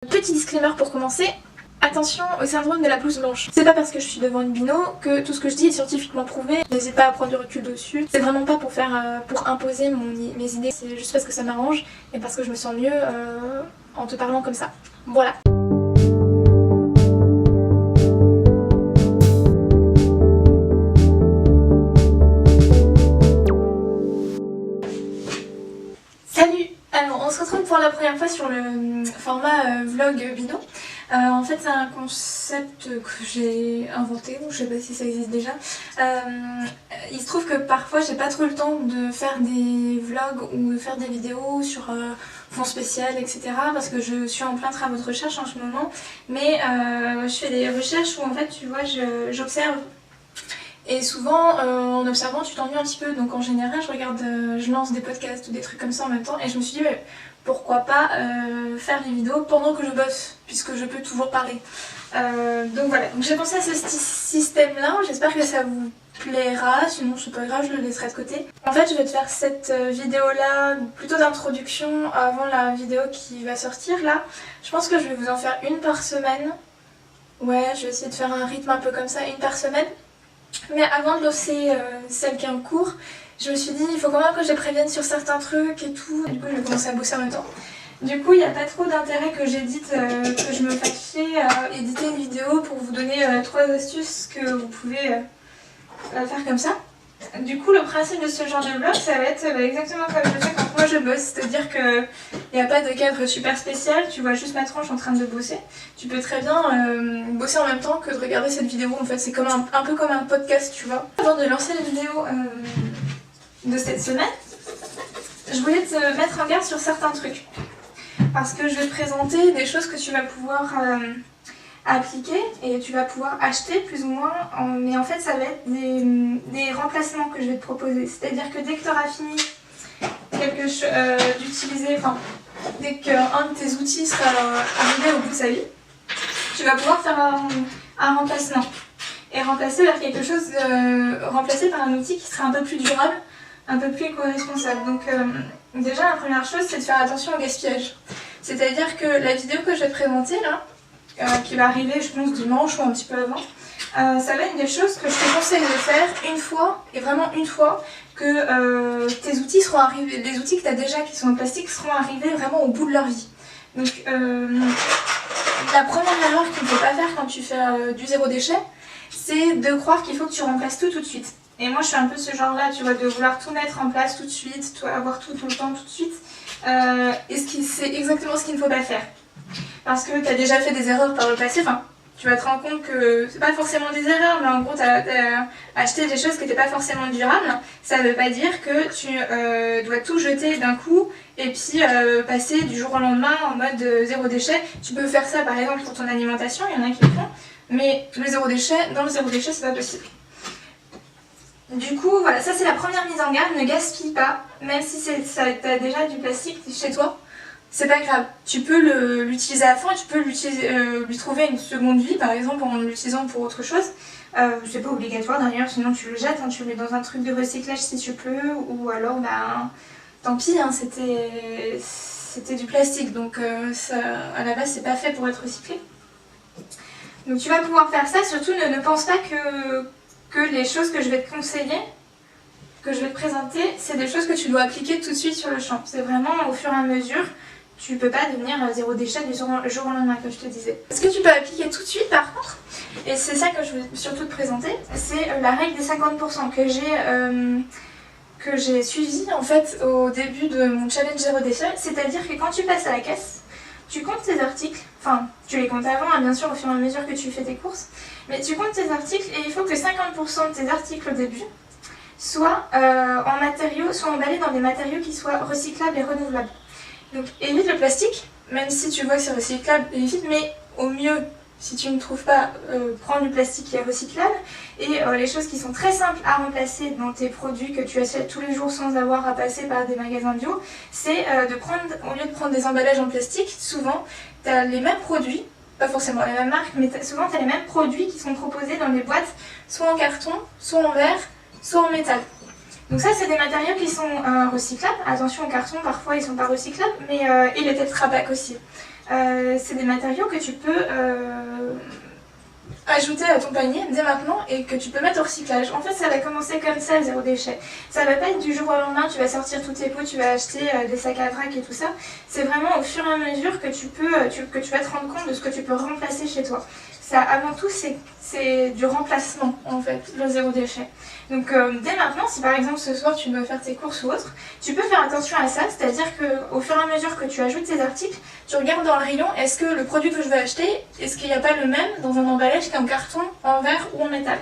Petit disclaimer pour commencer, attention au syndrome de la blouse blanche. C'est pas parce que je suis devant une bino que tout ce que je dis est scientifiquement prouvé. N'hésite pas à prendre du recul dessus. C'est vraiment pas pour pour imposer mes idées, c'est juste parce que ça m'arrange et parce que je me sens mieux en te parlant comme ça. Voilà. Salut! Alors on se retrouve pour la première fois sur le format vlog bino. En fait c'est un concept que j'ai inventé, ou je sais pas si ça existe déjà. Il se trouve que parfois j'ai pas trop le temps de faire des vlogs ou de faire des vidéos sur fond spécial, etc. parce que je suis en plein travaux de recherche en ce moment. Mais je fais des recherches où en fait tu vois j'observe. Et souvent, en observant, tu t'ennuies un petit peu. Donc en général, je lance des podcasts ou des trucs comme ça en même temps. Et je me suis dit, mais pourquoi pas faire des vidéos pendant que je bosse, puisque je peux toujours parler. Donc voilà, donc j'ai pensé à ce système-là. J'espère que ça vous plaira. Sinon, c'est pas grave, je le laisserai de côté. En fait, je vais te faire cette vidéo-là, plutôt d'introduction, avant la vidéo qui va sortir là. Je pense que je vais vous en faire une par semaine. Ouais, je vais essayer de faire un rythme un peu comme ça, une par semaine. Mais avant de lancer celle qui est en cours, je me suis dit il faut quand même que je les prévienne sur certains trucs et tout. Du coup je vais commencer à bosser en même temps. Du coup il n'y a pas trop d'intérêt que j'édite, que je me fasse chier à éditer une vidéo pour vous donner 3 astuces que vous pouvez faire comme ça. Du coup le principe de ce genre de vlog ça va être exactement comme je le fais quand moi je bosse, c'est-à-dire qu'il n'y a pas de cadre super spécial, tu vois juste ma tranche en train de bosser. Tu peux très bien bosser en même temps que de regarder cette vidéo, en fait c'est comme un peu comme un podcast tu vois. Avant de lancer la vidéo de cette semaine, je voulais te mettre en garde sur certains trucs. Parce que je vais te présenter des choses que tu vas pouvoir appliquer et tu vas pouvoir acheter plus ou moins, mais en fait ça va être des remplacements que je vais te proposer. C'est-à-dire que dès que tu auras fini quelque chose d'utiliser, enfin dès qu'un de tes outils sera arrivé au bout de sa vie, tu vas pouvoir faire un remplacement et remplacer vers quelque chose, remplacer par un outil qui sera un peu plus durable, un peu plus éco-responsable. Donc déjà la première chose c'est de faire attention au gaspillage. C'est-à-dire que la vidéo que je vais te présenter là, qui va arriver je pense dimanche ou un petit peu avant, ça va être des choses que je te conseille de faire une fois, et vraiment une fois, que tes outils seront arrivés, les outils que tu as déjà qui sont en plastique seront arrivés vraiment au bout de leur vie. Donc la première erreur qu'il ne faut pas faire quand tu fais du zéro déchet, c'est de croire qu'il faut que tu remplaces tout de suite. Et moi je suis un peu ce genre là, tu vois, de vouloir tout mettre en place tout de suite, avoir tout le temps tout de suite. Et c'est exactement ce qu'il ne faut pas faire. Parce que tu as déjà fait des erreurs par le passé, enfin tu vas te rendre compte que c'est pas forcément des erreurs, mais en gros tu as acheté des choses qui n'étaient pas forcément durables. Ça veut pas dire que tu dois tout jeter d'un coup et puis passer du jour au lendemain en mode zéro déchet. Tu peux faire ça par exemple pour ton alimentation, il y en a qui le font, mais le zéro déchet, dans le zéro déchet c'est pas possible. Du coup voilà, ça c'est la première mise en garde, ne gaspille pas, même si t'as déjà du plastique chez toi. C'est pas grave, tu peux l'utiliser à fond et tu peux lui trouver une seconde vie, par exemple en l'utilisant pour autre chose. C'est pas obligatoire d'ailleurs, sinon tu le jettes, hein, tu le mets dans un truc de recyclage si tu peux, ou alors bah tant pis, hein, c'était du plastique, donc ça, à la base c'est pas fait pour être recyclé. Donc tu vas pouvoir faire ça, surtout ne pense pas que les choses que je vais te conseiller, que je vais te présenter, c'est des choses que tu dois appliquer tout de suite sur le champ. C'est vraiment au fur et à mesure. Tu peux pas devenir zéro déchet du jour au lendemain, comme je te disais. Ce que tu peux appliquer tout de suite par contre, et c'est ça que je veux surtout te présenter, c'est la règle des 50% que j'ai suivie en fait au début de mon challenge zéro déchet. C'est-à-dire que quand tu passes à la caisse, tu comptes tes articles, enfin tu les comptes avant hein, bien sûr au fur et à mesure que tu fais tes courses, mais tu comptes tes articles et il faut que 50% de tes articles au début soient en matériaux, soient emballés dans des matériaux qui soient recyclables et renouvelables. Donc évite le plastique, même si tu vois que c'est recyclable, évite, mais au mieux, si tu ne trouves pas, prends du plastique qui est recyclable. Et les choses qui sont très simples à remplacer dans tes produits que tu achètes tous les jours sans avoir à passer par des magasins bio, c'est de prendre, au lieu de prendre des emballages en plastique, souvent tu as les mêmes produits, pas forcément les mêmes marques, mais souvent tu as les mêmes produits qui sont proposés dans des boîtes, soit en carton, soit en verre, soit en métal. Donc ça c'est des matériaux qui sont recyclables, attention au carton parfois ils sont pas recyclables, mais et les Tetra Pak aussi. c'est des matériaux que tu peux ajouter à ton panier dès maintenant et que tu peux mettre au recyclage. En fait, ça va commencer comme ça, le zéro déchet. Ça va pas être du jour au lendemain, tu vas sortir tous tes pots, tu vas acheter des sacs à vrac et tout ça. C'est vraiment au fur et à mesure que tu vas te rendre compte de ce que tu peux remplacer chez toi. Ça, avant tout, c'est du remplacement, en fait, le zéro déchet. Donc, dès maintenant, si par exemple ce soir tu dois faire tes courses ou autre, tu peux faire attention à ça, c'est-à-dire qu'au fur et à mesure que tu ajoutes tes articles, tu regardes dans le rayon, est-ce que le produit que je vais acheter, est-ce qu'il n'y a pas le même dans un emballage qu'en carton, en verre ou en métal.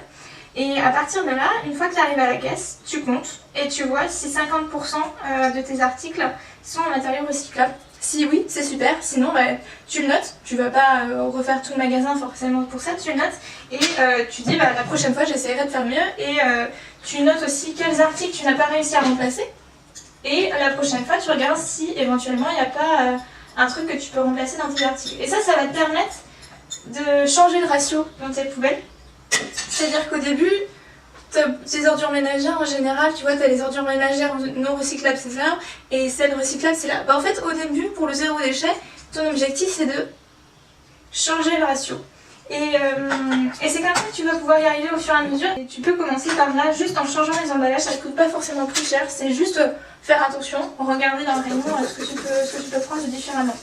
Et à partir de là, une fois que tu arrives à la caisse, tu comptes et tu vois si 50% de tes articles sont en matériaux recyclables. Si oui, c'est super, sinon bah, tu le notes, tu vas pas refaire tout le magasin forcément pour ça, tu le notes et tu dis bah, la prochaine fois j'essaierai de faire mieux et tu notes aussi quels articles tu n'as pas réussi à remplacer et la prochaine fois tu regardes si éventuellement il n'y a pas un truc que tu peux remplacer dans tes articles. Et ça va te permettre de changer le ratio dans tes poubelles, c'est-à-dire qu'au début, tes ordures ménagères en général, tu vois, tu as les ordures ménagères non recyclables, c'est là, et celles recyclables, c'est là. Bah, en fait, au début, pour le zéro déchet, ton objectif c'est de changer le ratio. Et c'est comme ça que tu vas pouvoir y arriver au fur et à mesure. Et tu peux commencer par là, juste en changeant les emballages, ça ne coûte pas forcément plus cher, c'est juste faire attention, regarder dans le rayon ce que tu peux prendre différemment.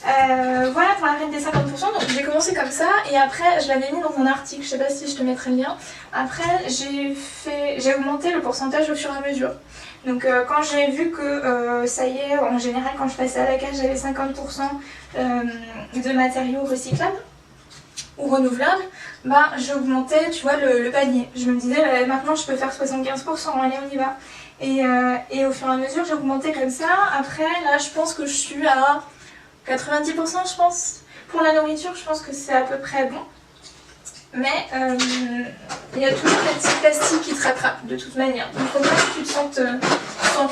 Voilà pour la règle des 50%, donc j'ai commencé comme ça et après je l'avais mis dans un article, je sais pas si je te mettrai le lien. Après j'ai augmenté le pourcentage au fur et à mesure. Donc quand j'ai vu que ça y est, en général quand je passais à la cage j'avais 50% de matériaux recyclables ou renouvelables, bah j'augmentais tu vois le panier. Je me disais maintenant je peux faire 75%, allez on y va. Et au fur et à mesure j'ai augmenté comme ça. Après là je pense que je suis à 90% je pense. Pour la nourriture, je pense que c'est à peu près bon. Mais il y a toujours des petits plastiques qui te rattrapent de toute manière. Donc il faut pas que tu te sens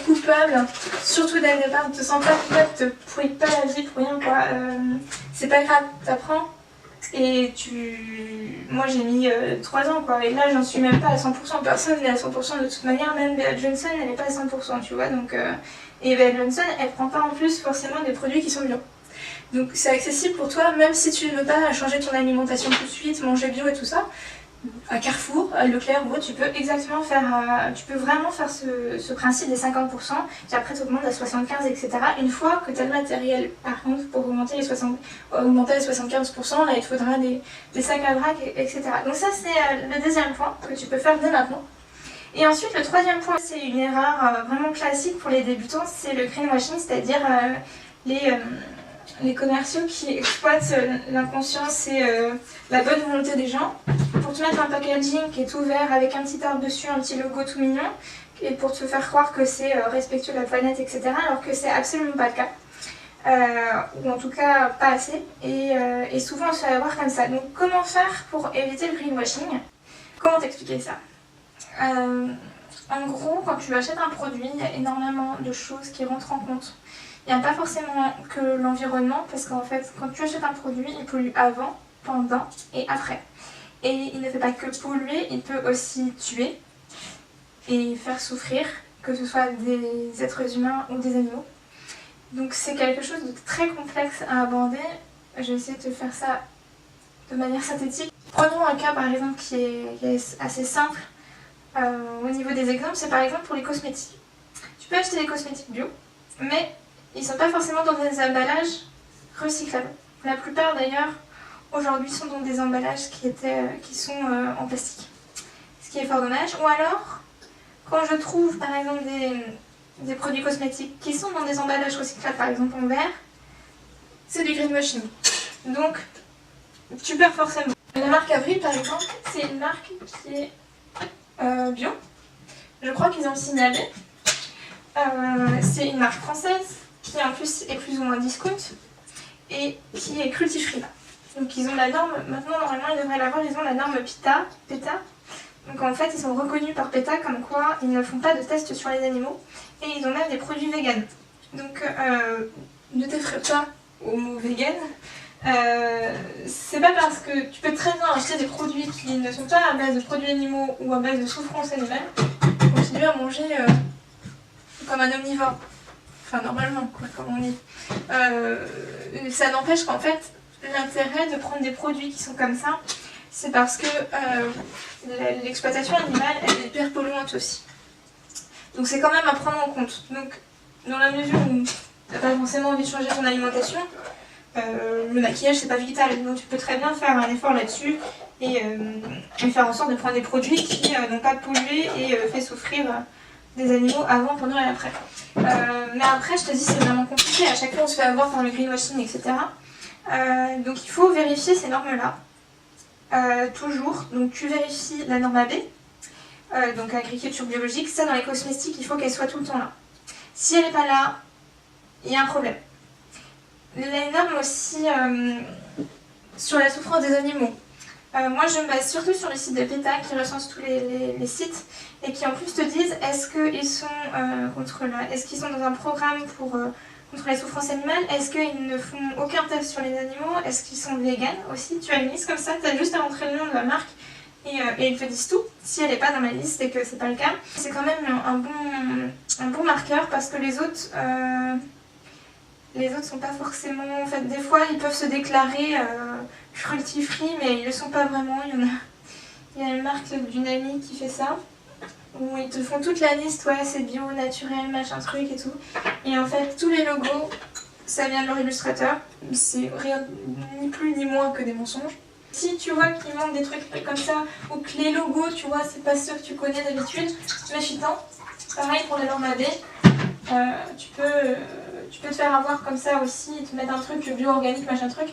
coupable. Surtout dès le départ, ne te sens pas coupable, ne te pourris pas la vie pour rien quoi. C'est pas grave, t'apprends. Et moi j'ai mis 3 ans quoi. Et là j'en suis même pas à 100%. Personne n'est à 100% de toute manière. Même Bea Johnson elle n'est pas à 100% tu vois. Donc, et Bea Johnson elle prend pas en plus forcément des produits qui sont bio. Donc c'est accessible pour toi, même si tu ne veux pas changer ton alimentation tout de suite, manger bio et tout ça. À Carrefour, à Leclerc, tu peux exactement faire, tu peux vraiment faire ce principe des 50%, puis après tu augmentes à 75, etc. Une fois que tu as le matériel, par contre, pour augmenter les 75%, là il te faudra des sacs à vrac, etc. Donc ça c'est le deuxième point que tu peux faire dès maintenant. Et ensuite le troisième point, c'est une erreur vraiment classique pour les débutants, c'est le greenwashing, c'est-à-dire les commerciaux qui exploitent l'inconscience et la bonne volonté des gens pour te mettre un packaging qui est tout vert avec un petit arbre dessus, un petit logo tout mignon et pour te faire croire que c'est respectueux de la planète, etc. alors que c'est absolument pas le cas. Ou en tout cas pas assez et souvent on se fait avoir comme ça. Donc comment faire pour éviter le greenwashing? Comment t'expliquer ça? En gros, quand tu achètes un produit, il y a énormément de choses qui rentrent en compte. Il n'y a pas forcément que l'environnement, parce qu'en fait, quand tu achètes un produit, il pollue avant, pendant et après. Et il ne fait pas que polluer, il peut aussi tuer et faire souffrir, que ce soit des êtres humains ou des animaux. Donc c'est quelque chose de très complexe à aborder. Je vais essayer de te faire ça de manière synthétique. Prenons un cas par exemple qui est assez simple au niveau des exemples, c'est par exemple pour les cosmétiques. Tu peux acheter des cosmétiques bio, mais ils ne sont pas forcément dans des emballages recyclables. La plupart d'ailleurs aujourd'hui sont dans des emballages qui sont en plastique. Ce qui est fort dommage. Ou alors, quand je trouve par exemple des produits cosmétiques qui sont dans des emballages recyclables, par exemple en verre, c'est du greenwashing. Donc, tu perds forcément. La marque Avril par exemple, c'est une marque qui est bio. Je crois qu'ils ont le signalé. C'est une marque française qui en plus est plus ou moins discount et qui est cruelty-free. Donc ils ont la norme, maintenant normalement ils devraient l'avoir, ils ont la norme PETA. Donc en fait ils sont reconnus par PETA comme quoi ils ne font pas de tests sur les animaux et ils ont même des produits vegan. Donc ne t'effraie pas au mot vegan. C'est pas parce que tu peux très bien acheter des produits qui ne sont pas à base de produits animaux ou à base de souffrance animale, continuer à manger comme un omnivore. enfin normalement quoi, comme on dit. Ça n'empêche qu'en fait, l'intérêt de prendre des produits qui sont comme ça, c'est parce que l'exploitation animale, elle est hyper polluante aussi. Donc c'est quand même à prendre en compte. Donc dans la mesure où t'as pas forcément envie de changer ton alimentation, le maquillage c'est pas vital, donc tu peux très bien faire un effort là-dessus et faire en sorte de prendre des produits qui n'ont pas pollué et fait souffrir des animaux avant, pendant et après. Mais après, je te dis, c'est vraiment compliqué. À chaque fois, on se fait avoir par le greenwashing, etc. Donc, il faut vérifier ces normes-là. Toujours. Donc, tu vérifies la norme AB, donc agriculture biologique. Ça, dans les cosmétiques, il faut qu'elle soit tout le temps là. Si elle n'est pas là, il y a un problème. Les normes aussi sur la souffrance des animaux. Moi, je me base surtout sur les sites de PETA qui recensent tous les sites et qui en plus te disent est-ce qu'ils sont, est-ce qu'ils sont dans un programme contre la souffrance animale, est-ce qu'ils ne font aucun test sur les animaux, est-ce qu'ils sont véganes aussi. Tu as une liste comme ça, tu as juste à rentrer le nom de la marque et ils te disent tout. Si elle n'est pas dans ma liste et que c'est pas le cas, c'est quand même un bon marqueur parce que les autres sont pas forcément... En fait, des fois, ils peuvent se déclarer cruelty-free, mais ils le sont pas vraiment. Il y a une marque d'une amie qui fait ça, où ils te font toute la liste, ouais, c'est bio, naturel, machin truc et tout. Et en fait, tous les logos, ça vient de leur illustrateur. C'est rien, ni plus ni moins que des mensonges. Si tu vois qu'il manque des trucs comme ça, ou que les logos, tu vois, c'est pas ceux que tu connais d'habitude, méfie-t'en. Pareil pour les normes AB. Tu peux te faire avoir comme ça aussi, te mettre un truc bio-organique, machin truc.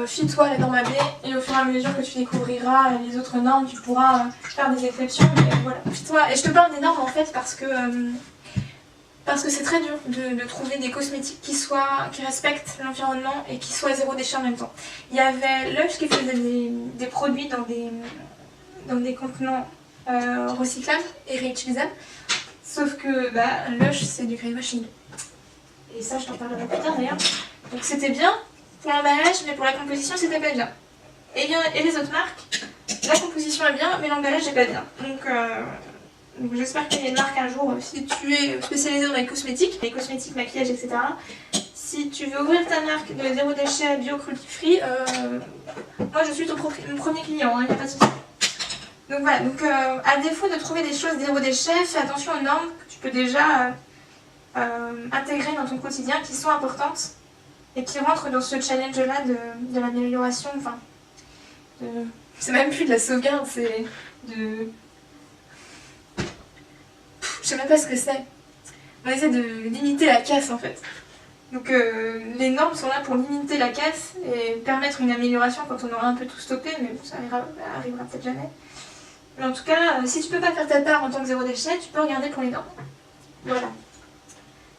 Fie-toi à la norme AB et au fur et à mesure que tu découvriras les autres normes, tu pourras faire des exceptions. Mais voilà, fie-toi. Et je te parle des normes en fait parce que c'est très dur de trouver des cosmétiques qui respectent l'environnement et qui soient zéro déchet en même temps. Il y avait Lush qui faisait des produits dans des contenants recyclables et réutilisables. Sauf que Lush c'est du greenwashing. Et ça je t'en parlerai plus tard d'ailleurs. Donc c'était bien pour l'emballage mais pour la composition c'était pas bien. Et les autres marques, la composition est bien mais l'emballage est pas bien. Donc j'espère qu'il y a une marque un jour, si tu es spécialisé dans les cosmétiques, maquillage, etc. Si tu veux ouvrir ta marque de zéro déchet bio cruelty free, moi je suis ton premier client, il n'y a pas de souci. Donc voilà, à défaut de trouver des choses zéro déchet, fais attention aux normes que tu peux déjà intégrer dans ton quotidien qui sont importantes et qui rentrent dans ce challenge-là de l'amélioration, c'est même plus de la sauvegarde, c'est de... Je sais même pas ce que c'est. On essaie de limiter la casse en fait. Donc les normes sont là pour limiter la casse et permettre une amélioration quand on aura un peu tout stoppé, mais bon, ça arrivera peut-être jamais. Mais en tout cas, si tu peux pas faire ta part en tant que zéro déchet, tu peux regarder pour les normes. Voilà.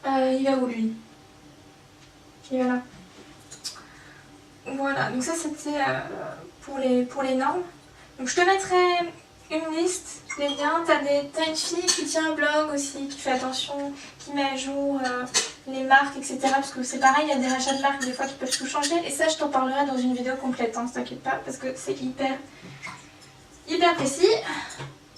Il va où lui? Il va là. Voilà, donc ça c'était pour les normes. Donc je te mettrai une liste, des liens. T'as une fille qui tient un blog aussi, qui fait attention, qui met à jour les marques, etc. Parce que c'est pareil, il y a des rachats de marques, des fois qui peuvent tout changer. Et ça, je t'en parlerai dans une vidéo complète, hein, t'inquiète pas, parce que c'est hyper précis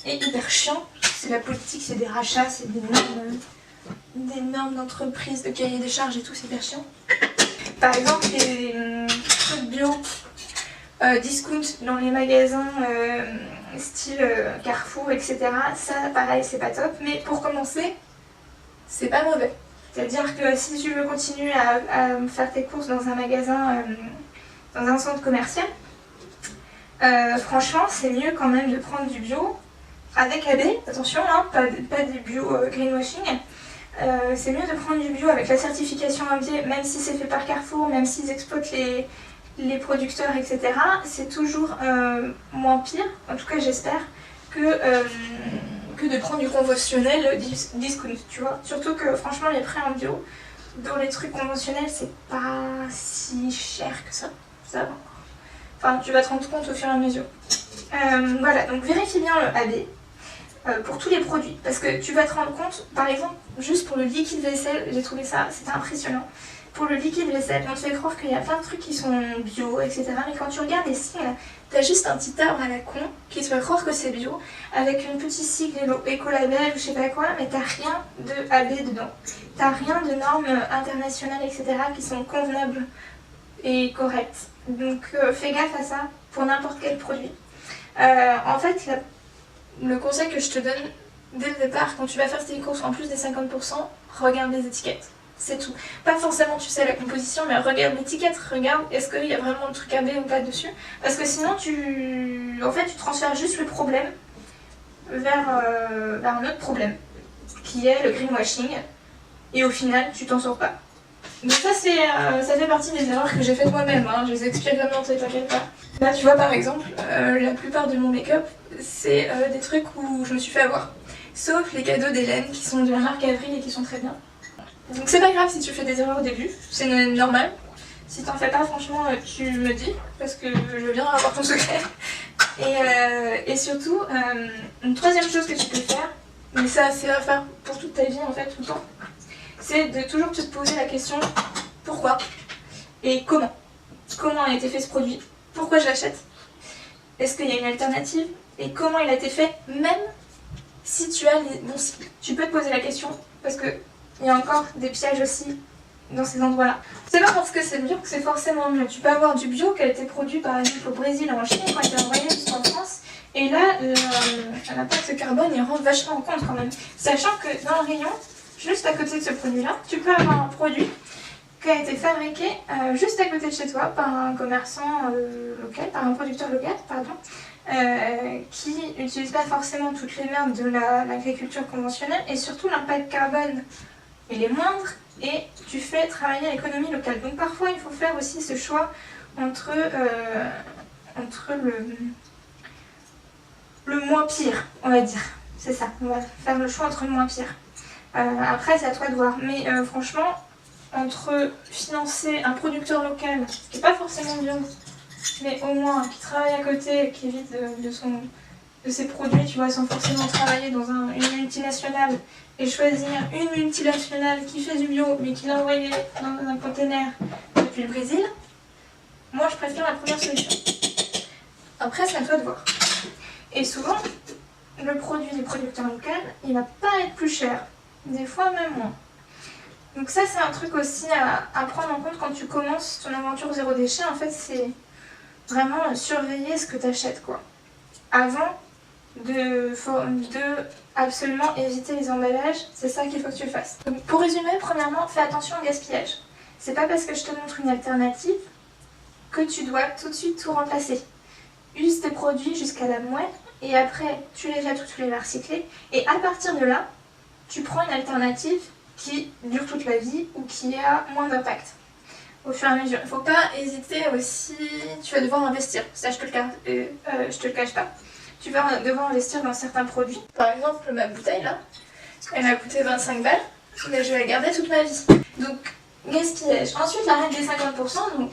et hyper chiant. C'est la politique, c'est des rachats, c'est des normes d'entreprise, de cahier des charges et tout, c'est hyper chiant. Par exemple, les trucs bio, discount dans les magasins style Carrefour, etc. Ça, pareil, c'est pas top. Mais pour commencer, c'est pas mauvais. C'est-à-dire que si tu veux continuer à faire tes courses dans un magasin, dans un centre commercial, franchement, c'est mieux quand même de prendre du bio avec AB. Attention, hein, pas du bio greenwashing. C'est mieux de prendre du bio avec la certification AB, même si c'est fait par Carrefour, même s'ils exploitent les producteurs, etc. C'est toujours moins pire, en tout cas j'espère, que de prendre du conventionnel discount, tu vois. Surtout que franchement les prix en bio, dans les trucs conventionnels, c'est pas si cher que ça va. Enfin, tu vas te rendre compte au fur et à mesure. Voilà, donc vérifie bien le AB pour tous les produits, parce que tu vas te rendre compte, par exemple, juste pour le liquide vaisselle, j'ai trouvé ça, c'était impressionnant. pour le liquide vaisselle, on te fait croire qu'il y a plein de trucs qui sont bio, etc. Mais quand tu regardes les sigles, t'as juste un petit arbre à la con qui te fait croire que c'est bio, avec une petite sigle écolabel ou je sais pas quoi, mais t'as rien de AB dedans. T'as rien de normes internationales, etc. qui sont convenables et correctes. Donc fais gaffe à ça pour n'importe quel produit. En fait, le conseil que je te donne dès le départ, quand tu vas faire tes courses en plus des 50%, regarde les étiquettes. C'est tout. Pas forcément tu sais la composition, mais regarde l'étiquette, regarde est-ce qu'il y a vraiment le truc AB ou pas dessus. Parce que sinon tu transfères juste le problème vers un autre problème, qui est le greenwashing, et au final tu t'en sors pas. Donc ça fait partie des erreurs que j'ai faites moi-même, hein. Je les explique vraiment, t'inquiète pas. Là tu vois par exemple, la plupart de mon make-up, c'est des trucs où je me suis fait avoir. Sauf les cadeaux d'Hélène qui sont de la marque Avril et qui sont très bien. Donc c'est pas grave si tu fais des erreurs au début, c'est normal. Si t'en fais pas, franchement, tu me dis, parce que je veux bien avoir ton secret. Et surtout, une troisième chose que tu peux faire, mais ça c'est à faire pour toute ta vie en fait, tout le temps, c'est de toujours te poser la question pourquoi et comment. Comment a été fait ce produit? Pourquoi je l'achète? Est-ce qu'il y a une alternative? Et comment il a été fait, même si tu as les bons cycles. Tu peux te poser la question parce que il y a encore des pièges aussi dans ces endroits-là. C'est pas parce que c'est bio que c'est forcément mieux. Tu peux avoir du bio qui a été produit par exemple au Brésil ou en Chine, qui a été envoyé jusqu'en France. Et là, l'impact carbone il rentre vachement en compte quand même. Sachant que dans le rayon, juste à côté de ce produit-là, tu peux avoir un produit qui a été fabriqué juste à côté de chez toi par un commerçant local, par un producteur local, pardon. Qui n'utilise pas forcément toutes les merdes de l'agriculture conventionnelle et surtout l'impact carbone il est moindre et tu fais travailler l'économie locale. Donc parfois il faut faire aussi ce choix entre le moins pire, on va dire. C'est ça, on va faire le choix entre le moins pire. Après c'est à toi de voir, mais franchement entre financer un producteur local qui n'est pas forcément bio, mais au moins qui travaille à côté, qui vit de ses produits, tu vois, sans forcément travailler dans une multinationale et choisir une multinationale qui fait du bio mais qui l'a envoyé dans un container depuis le Brésil, moi je préfère la première solution. Après c'est à toi de voir. Et souvent, le produit du producteur local, il va pas être plus cher, des fois même moins. Donc ça c'est un truc aussi à prendre en compte quand tu commences ton aventure zéro déchet, en fait c'est vraiment surveiller ce que tu achètes quoi. Avant de absolument éviter les emballages, c'est ça qu'il faut que tu fasses. Donc pour résumer, premièrement, fais attention au gaspillage. C'est pas parce que je te montre une alternative que tu dois tout de suite tout remplacer. Use tes produits jusqu'à la moelle et après tu les jettes ou tu les vas recycler et à partir de là, tu prends une alternative qui dure toute la vie ou qui a moins d'impact. Au fur et à mesure. Il ne faut pas hésiter aussi, tu vas devoir investir, ça je te le cache pas. Tu vas devoir investir dans certains produits. Par exemple, ma bouteille là, elle m'a coûté 25 balles, mais je vais la garder toute ma vie. Donc, gaspillage. Ensuite, la règle des 50%, donc,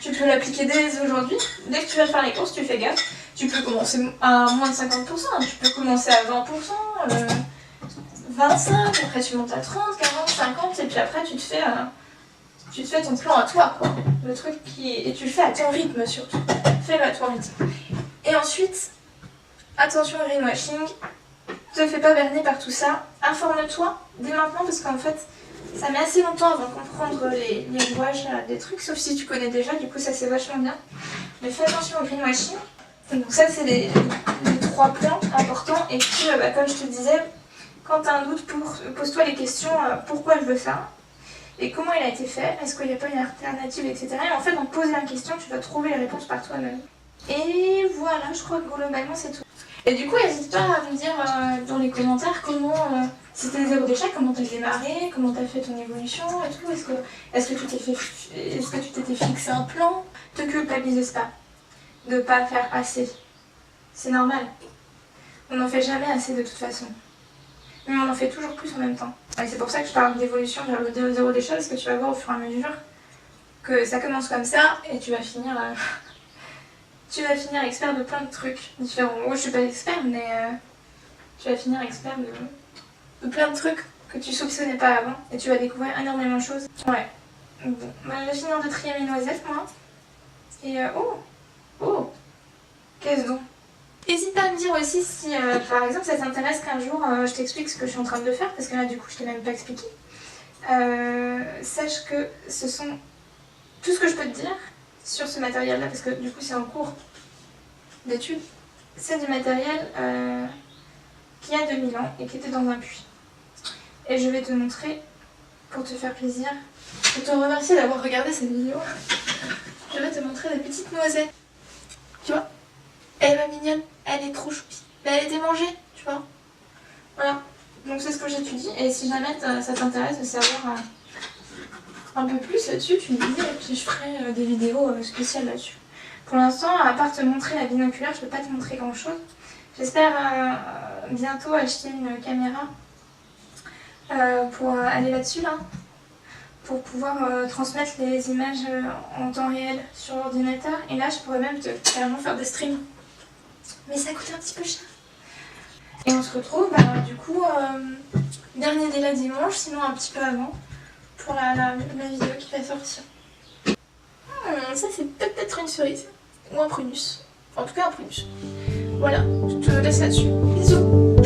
tu peux l'appliquer dès aujourd'hui. Dès que tu vas faire les courses, tu fais gaffe. Tu peux commencer à moins de 50%, tu peux commencer à 20%, 25%, après tu montes à 30, 40, 50, et puis après tu te fais ton plan à toi, quoi. Le truc et tu le fais à ton rythme surtout. Fais-le à ton rythme. Et ensuite, attention au greenwashing. Ne te fais pas berner par tout ça. Informe-toi dès maintenant parce qu'en fait, ça met assez longtemps avant de comprendre les rouages des trucs, sauf si tu connais déjà, du coup ça c'est vachement bien. Mais fais attention au greenwashing. Donc ça c'est les 3 points importants. Et puis, comme je te disais, quand tu as un doute, pose-toi les questions pourquoi je veux ça et comment il a été fait, est-ce qu'il n'y a pas une alternative, etc. Et en fait, en te poser la question, tu vas trouver les réponses par toi-même. Et voilà, je crois que globalement c'est tout. Et du coup, n'hésite pas à me dire dans les commentaires comment c'était zéro déchet, comment t'as démarré, comment t'as fait ton évolution et tout. Est-ce que tu t'étais fixé un plan? Te culpabilise pas de pas faire assez. C'est normal. On n'en fait jamais assez de toute façon. Mais on en fait toujours plus en même temps. Et c'est pour ça que je parle d'évolution vers le zéro déchet, parce que tu vas voir au fur et à mesure que ça commence comme ça et tu vas finir expert de plein de trucs différents. Moi je suis pas expert, mais tu vas finir expert de plein de trucs que tu soupçonnais pas avant et tu vas découvrir énormément de choses. Ouais. Bon, bah, je vais finir de trier mes noisettes moi. Et oh, qu'est-ce donc? N'hésite pas à me dire aussi si par exemple ça t'intéresse qu'un jour je t'explique ce que je suis en train de faire, parce que là du coup je t'ai même pas expliqué. Sache que ce sont tout ce que je peux te dire sur ce matériel là, parce que du coup c'est en cours d'études. C'est du matériel qui a 2000 ans et qui était dans un puits. Et je vais te montrer, pour te faire plaisir, pour te remercier d'avoir regardé cette vidéo, je vais te montrer des petites noisettes. Tu vois? Elle est pas mignonne, elle est trop choupie. Mais elle a été mangée, tu vois. Voilà, donc c'est ce que j'étudie. Et si jamais ça t'intéresse de savoir un peu plus là-dessus, tu me dis, et puis je ferai des vidéos spéciales là-dessus. Pour l'instant, à part te montrer la binoculaire, je peux pas te montrer grand chose. J'espère bientôt acheter une caméra pour aller là-dessus là, pour pouvoir transmettre les images en temps réel sur l'ordinateur. Et là, je pourrais même carrément faire des streams. Mais ça coûte un petit peu cher. Et on se retrouve du coup dernier délai dimanche, sinon un petit peu avant, pour la vidéo qui va sortir. Ça c'est peut-être une cerise ou un prunus. En tout cas un prunus. Voilà, je te laisse là-dessus. Bisous.